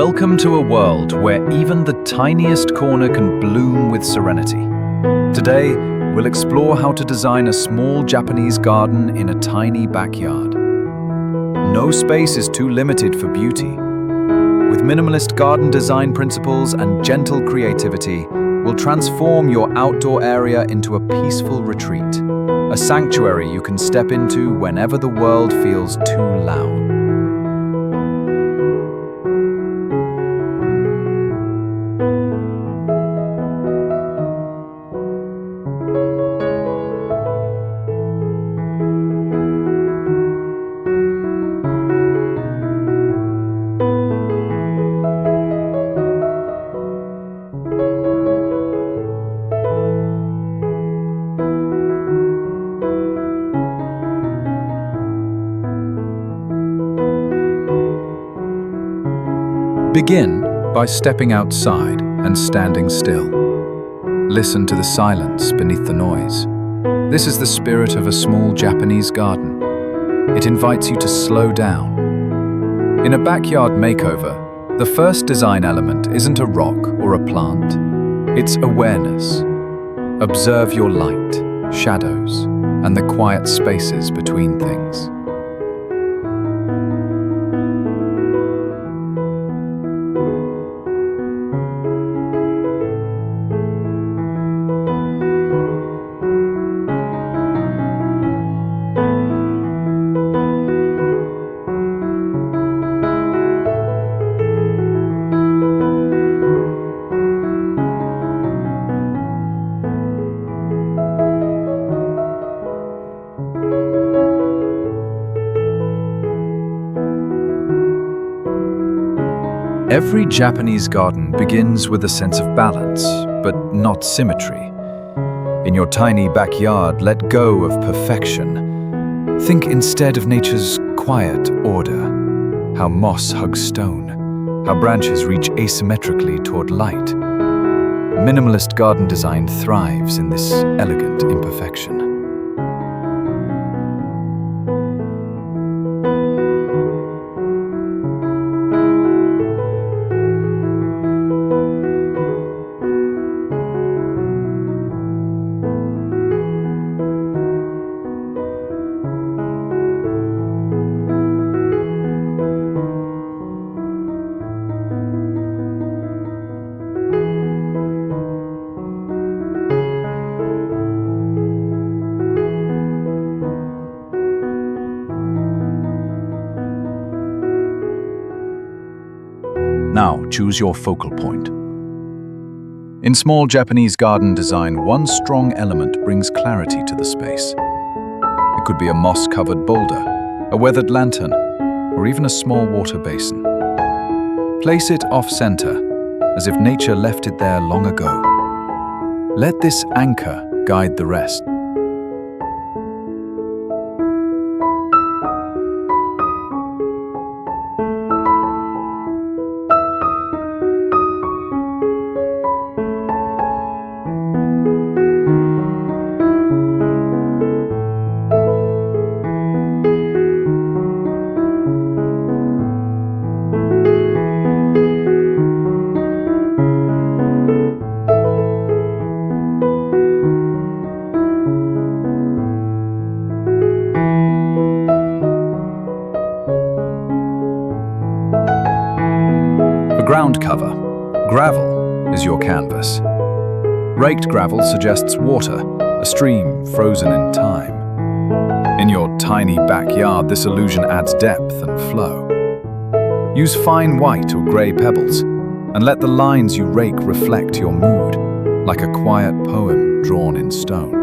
Welcome to a world where even the tiniest corner can bloom with serenity. Today, we'll explore how to design a small Japanese garden in a tiny backyard. No space is too limited for beauty. With minimalist garden design principles and gentle creativity, we'll transform your outdoor area into a peaceful retreat, a sanctuary you can step into whenever the world feels too loud. Begin by stepping outside and standing still. Listen to the silence beneath the noise. This is the spirit of a small Japanese garden. It invites you to slow down. In a backyard makeover, the first design element isn't a rock or a plant. It's awareness. Observe your light, shadows, and the quiet spaces between things. Every Japanese garden begins with a sense of balance, but not symmetry. In your tiny backyard, let go of perfection. Think instead of nature's quiet order, how moss hugs stone, how branches reach asymmetrically toward light. Minimalist garden design thrives in this elegant imperfection. Now, choose your focal point. In small Japanese garden design, one strong element brings clarity to the space. It could be a moss-covered boulder, a weathered lantern, or even a small water basin. Place it off-center, as if nature left it there long ago. Let this anchor guide the rest. Ground cover. Gravel is your canvas. Raked gravel suggests water, a stream frozen in time. In your tiny backyard, this illusion adds depth and flow. Use fine white or grey pebbles, and let the lines you rake reflect your mood, like a quiet poem drawn in stone.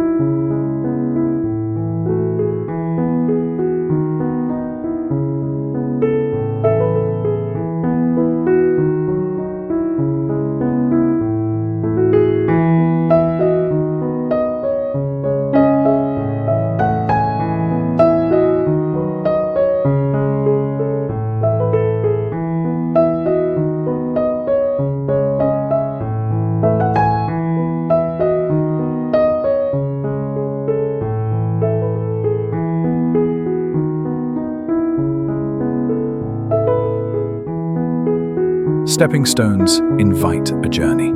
Stepping stones invite a journey.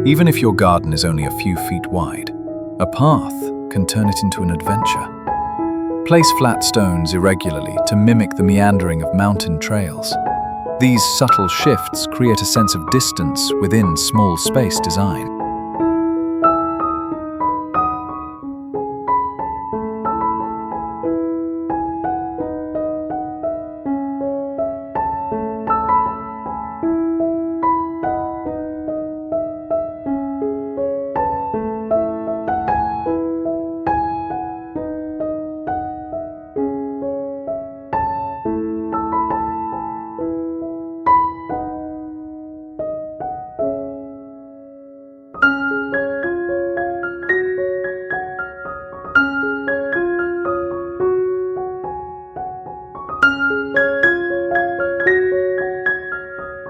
Even if your garden is only a few feet wide, a path can turn it into an adventure. Place flat stones irregularly to mimic the meandering of mountain trails. These subtle shifts create a sense of distance within small space design.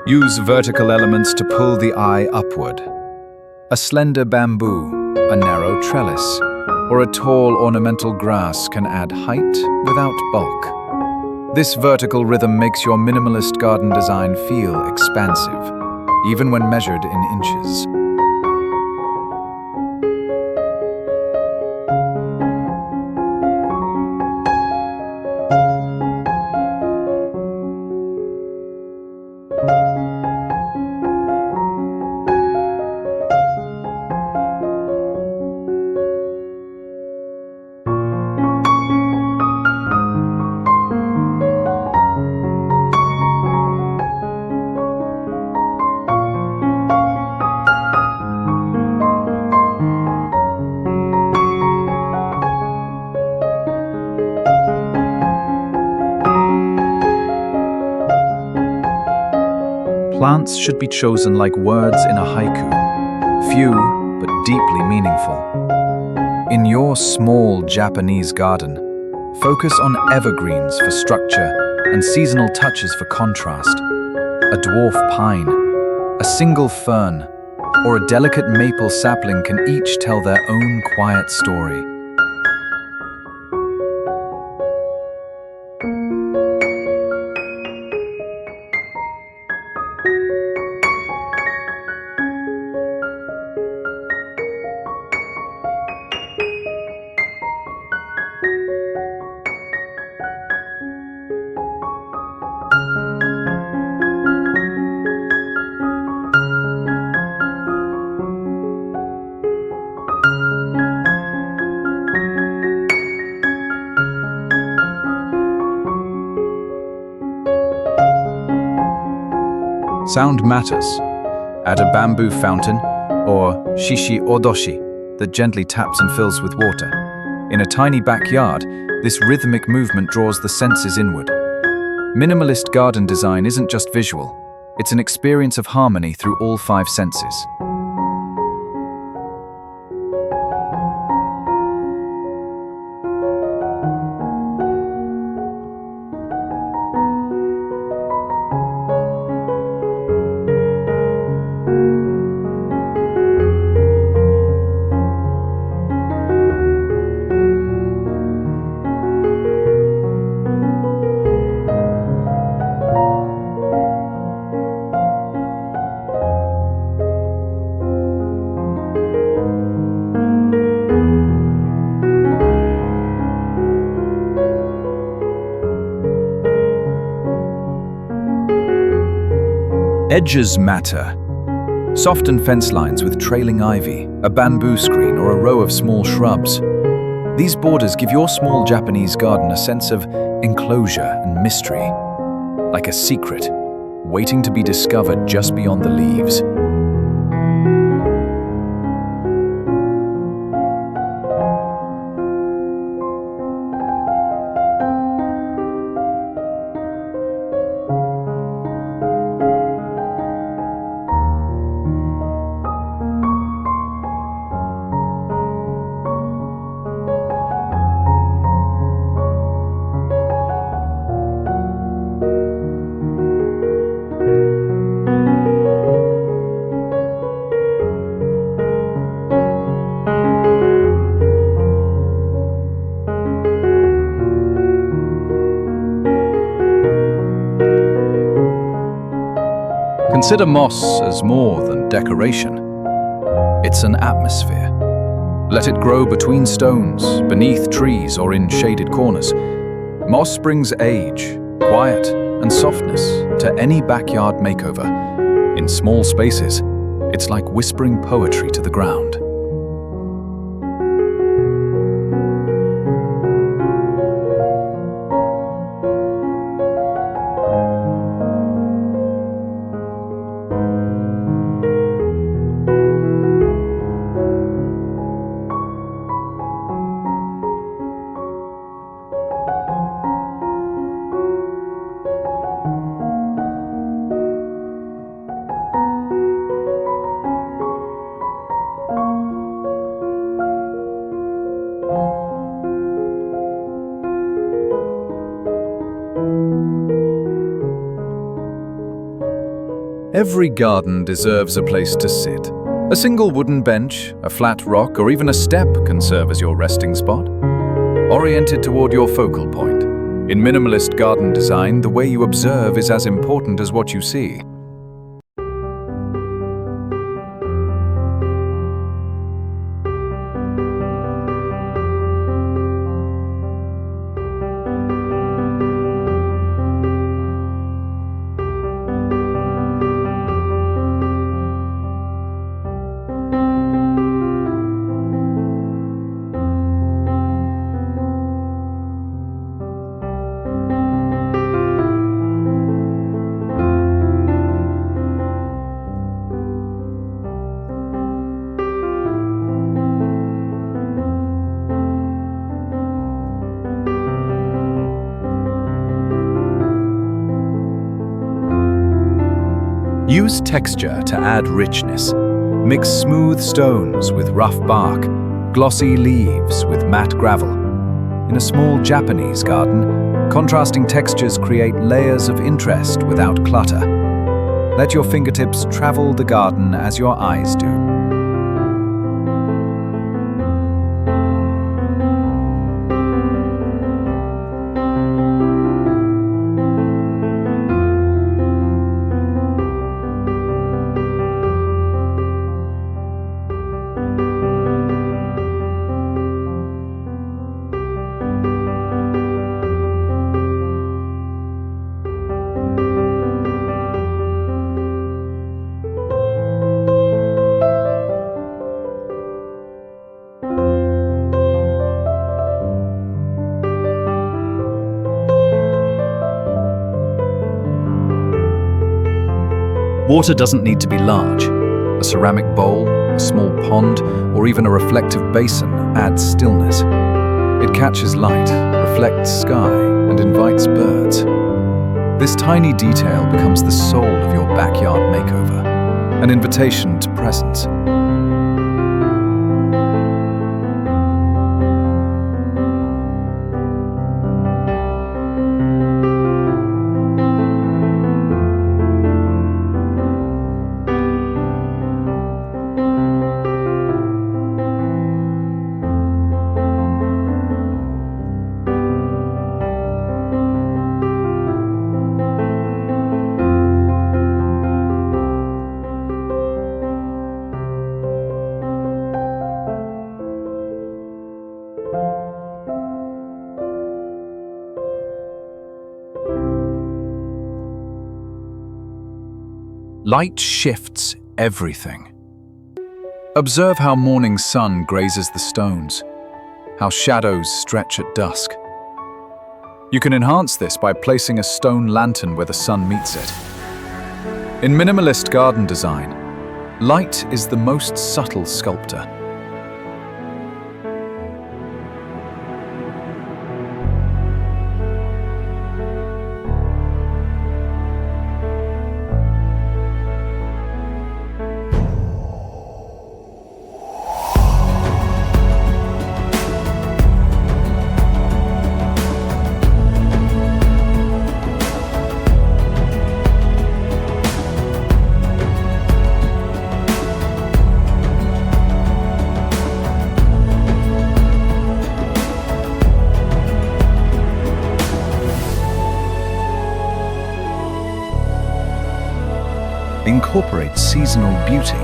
Use vertical elements to pull the eye upward. A slender bamboo, a narrow trellis, or a tall ornamental grass can add height without bulk. This vertical rhythm makes your minimalist garden design feel expansive, even when measured in inches. Plants should be chosen like words in a haiku, few but deeply meaningful. In your small Japanese garden, focus on evergreens for structure and seasonal touches for contrast. A dwarf pine, a single fern, or a delicate maple sapling can each tell their own quiet story. Sound matters. Add a bamboo fountain, or shishi odoshi, that gently taps and fills with water. In a tiny backyard, this rhythmic movement draws the senses inward. Minimalist garden design isn't just visual, it's an experience of harmony through all five senses. Edges matter. Soften fence lines with trailing ivy, a bamboo screen, or a row of small shrubs. These borders give your small Japanese garden a sense of enclosure and mystery, like a secret waiting to be discovered just beyond the leaves. Consider moss as more than decoration. It's an atmosphere. Let it grow between stones, beneath trees, or in shaded corners. Moss brings age, quiet, and softness to any backyard makeover. In small spaces, it's like whispering poetry to the ground. Every garden deserves a place to sit. A single wooden bench, a flat rock, or even a step can serve as your resting spot. Oriented toward your focal point. In minimalist garden design, the way you observe is as important as what you see. Use texture to add richness. Mix smooth stones with rough bark, glossy leaves with matte gravel. In a small Japanese garden, contrasting textures create layers of interest without clutter. Let your fingertips travel the garden as your eyes do. Water doesn't need to be large. A ceramic bowl, a small pond, or even a reflective basin adds stillness. It catches light, reflects sky, and invites birds. This tiny detail becomes the soul of your backyard makeover, an invitation to presence. Light shifts everything. Observe how morning sun grazes the stones, how shadows stretch at dusk. You can enhance this by placing a stone lantern where the sun meets it. In minimalist garden design, light is the most subtle sculptor. incorporates seasonal beauty.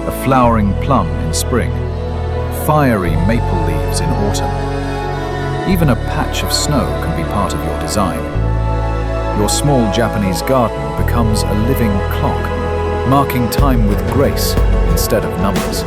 A flowering plum in spring, fiery maple leaves in autumn. Even a patch of snow can be part of your design. Your small Japanese garden becomes a living clock, marking time with grace instead of numbers.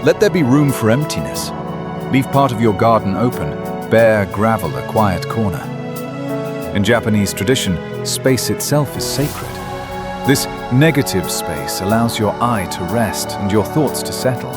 Let there be room for emptiness. Leave part of your garden open, bare gravel a quiet corner. In Japanese tradition, space itself is sacred. This negative space allows your eye to rest and your thoughts to settle.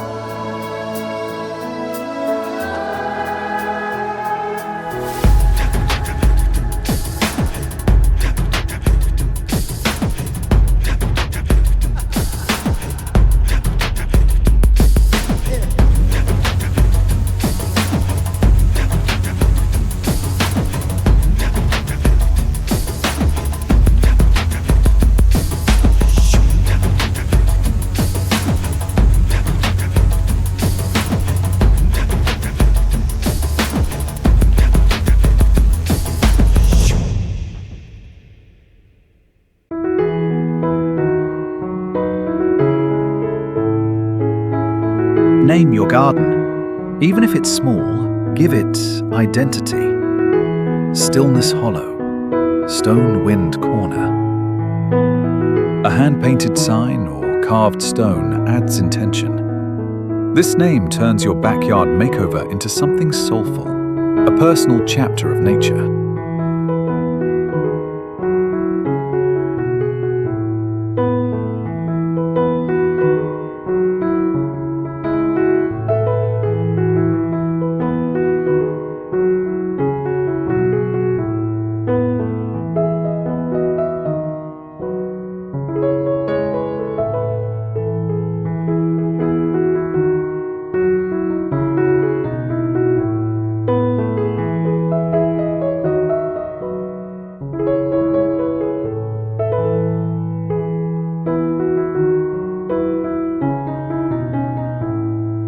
Name your garden. Even if it's small, give it identity. Stillness Hollow, Stone Wind Corner. A hand-painted sign or carved stone adds intention. This name turns your backyard makeover into something soulful, a personal chapter of nature.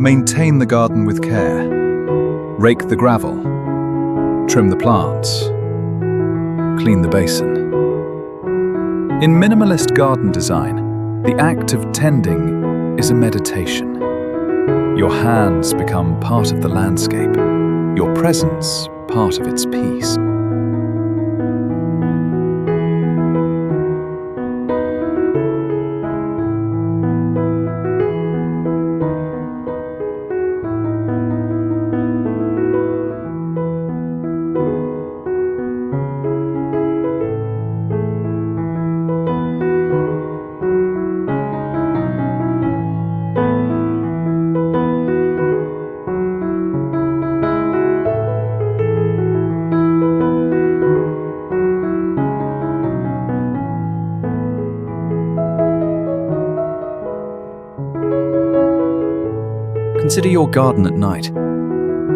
Maintain the garden with care. Rake the gravel. Trim the plants. Clean the basin. In minimalist garden design, the act of tending is a meditation. Your hands become part of the landscape, your presence part of its peace. Consider your garden at night.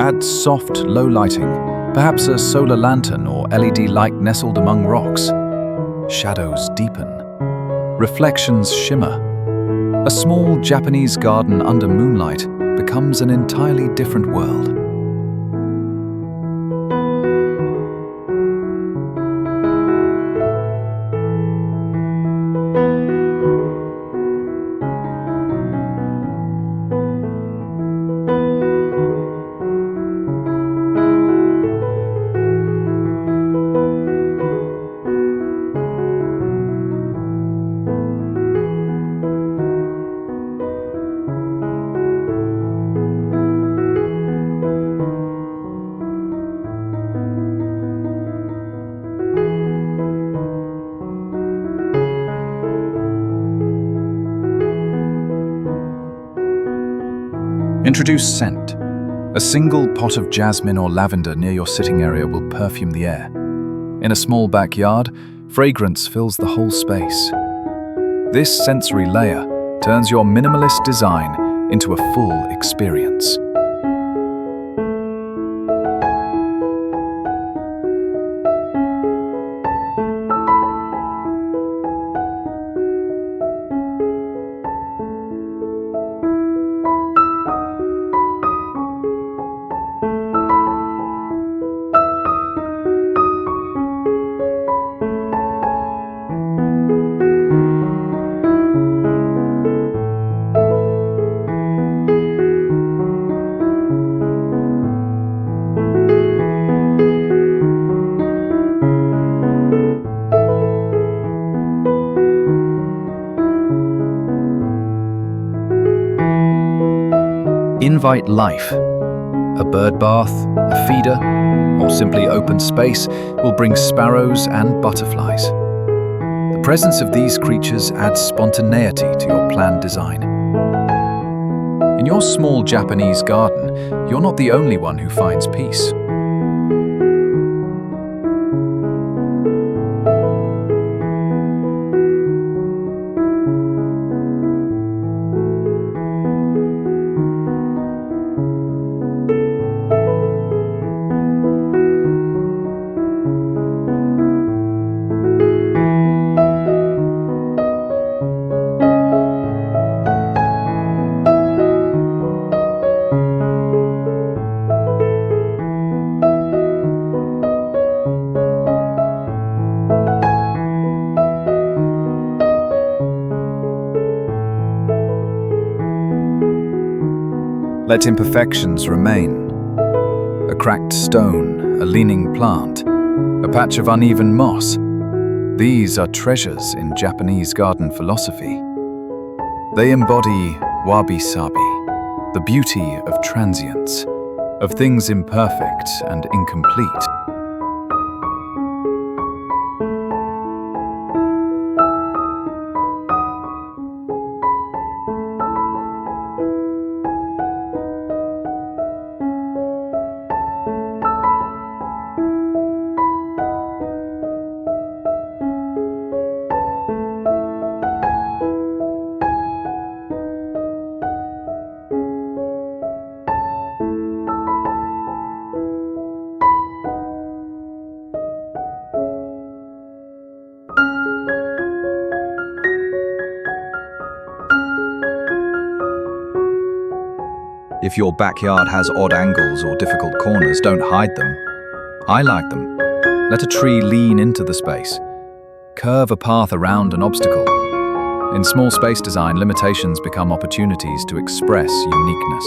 Add soft, low lighting, perhaps a solar lantern or LED light nestled among rocks. Shadows deepen. Reflections shimmer. A small Japanese garden under moonlight becomes an entirely different world. Introduce scent. A single pot of jasmine or lavender near your sitting area will perfume the air. In a small backyard, fragrance fills the whole space. This sensory layer turns your minimalist design into a full experience. Invite life. A bird bath, a feeder, or simply open space will bring sparrows and butterflies. The presence of these creatures adds spontaneity to your planned design. In your small Japanese garden, you're not the only one who finds peace. Let imperfections remain. A cracked stone, a leaning plant, a patch of uneven moss. These are treasures in Japanese garden philosophy. They embody wabi-sabi, the beauty of transience, of things imperfect and incomplete. If your backyard has odd angles or difficult corners, don't hide them. Highlight them. Let a tree lean into the space. Curve a path around an obstacle. In small space design, limitations become opportunities to express uniqueness.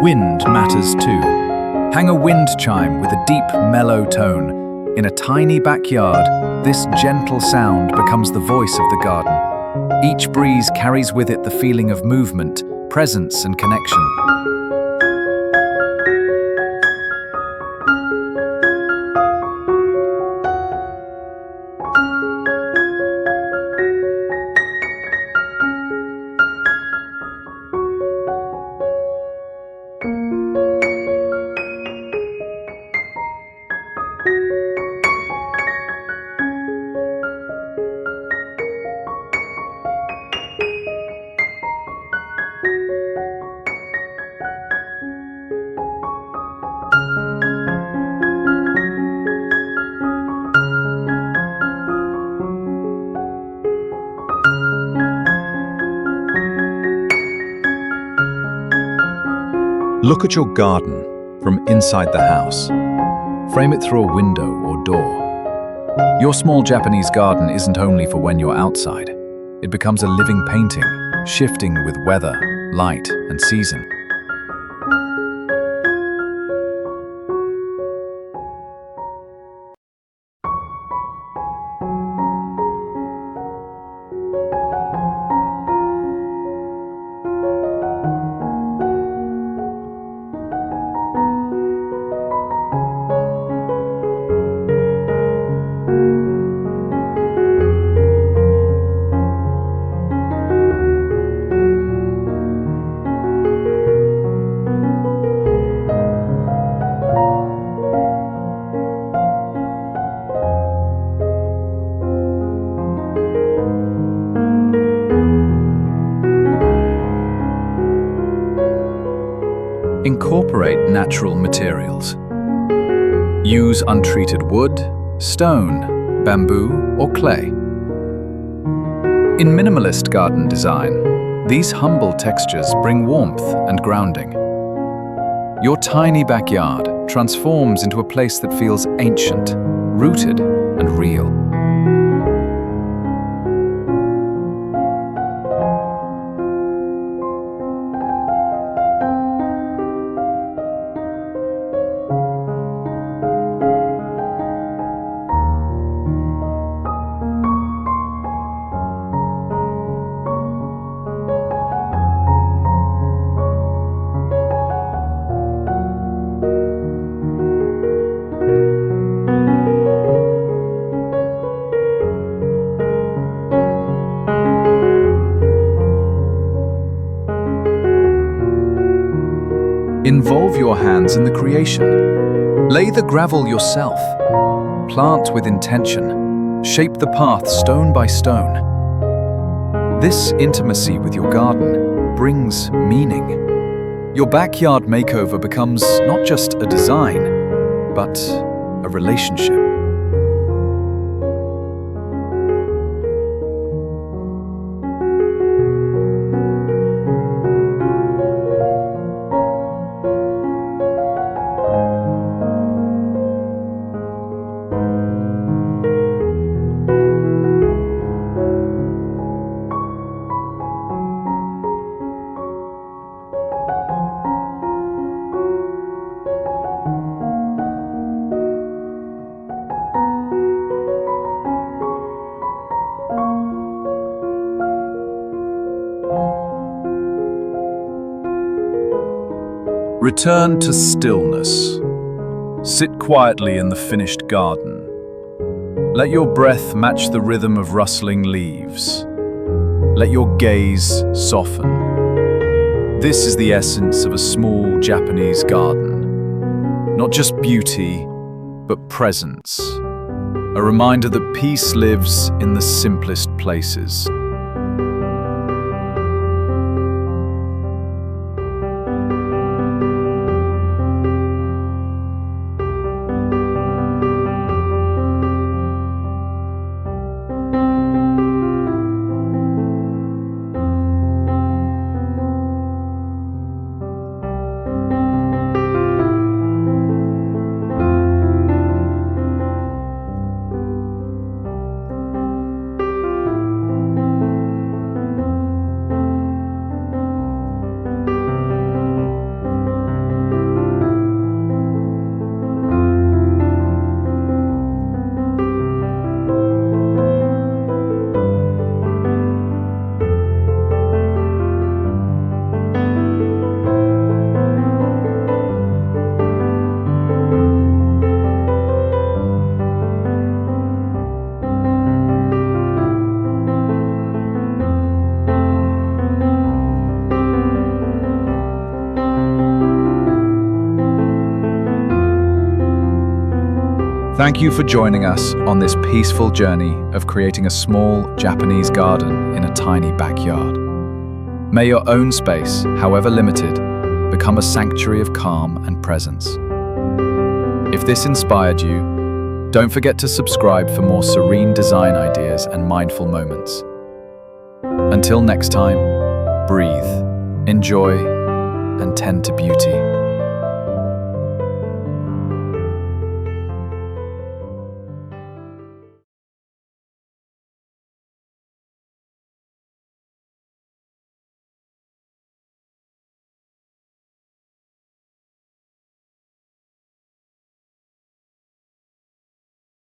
Wind matters too. Hang a wind chime with a deep, mellow tone. In a tiny backyard, this gentle sound becomes the voice of the garden. Each breeze carries with it the feeling of movement, presence, and connection. Look at your garden from inside the house. Frame it through a window or door. Your small Japanese garden isn't only for when you're outside. It becomes a living painting, shifting with weather, light, and season. Incorporate natural materials. Use untreated wood, stone, bamboo, or clay. In minimalist garden design, these humble textures bring warmth and grounding. Your tiny backyard transforms into a place that feels ancient, rooted, and real. Involve your hands in the creation. Lay the gravel yourself. Plant with intention. Shape the path stone by stone. This intimacy with your garden brings meaning. Your backyard makeover becomes not just a design, but a relationship. Return to stillness. Sit quietly in the finished garden. Let your breath match the rhythm of rustling leaves. Let your gaze soften. This is the essence of a small Japanese garden. Not just beauty, but presence. A reminder that peace lives in the simplest places. Thank you for joining us on this peaceful journey of creating a small Japanese garden in a tiny backyard. May your own space, however limited, become a sanctuary of calm and presence. If this inspired you, don't forget to subscribe for more serene design ideas and mindful moments. Until next time, breathe, enjoy, and tend to beauty.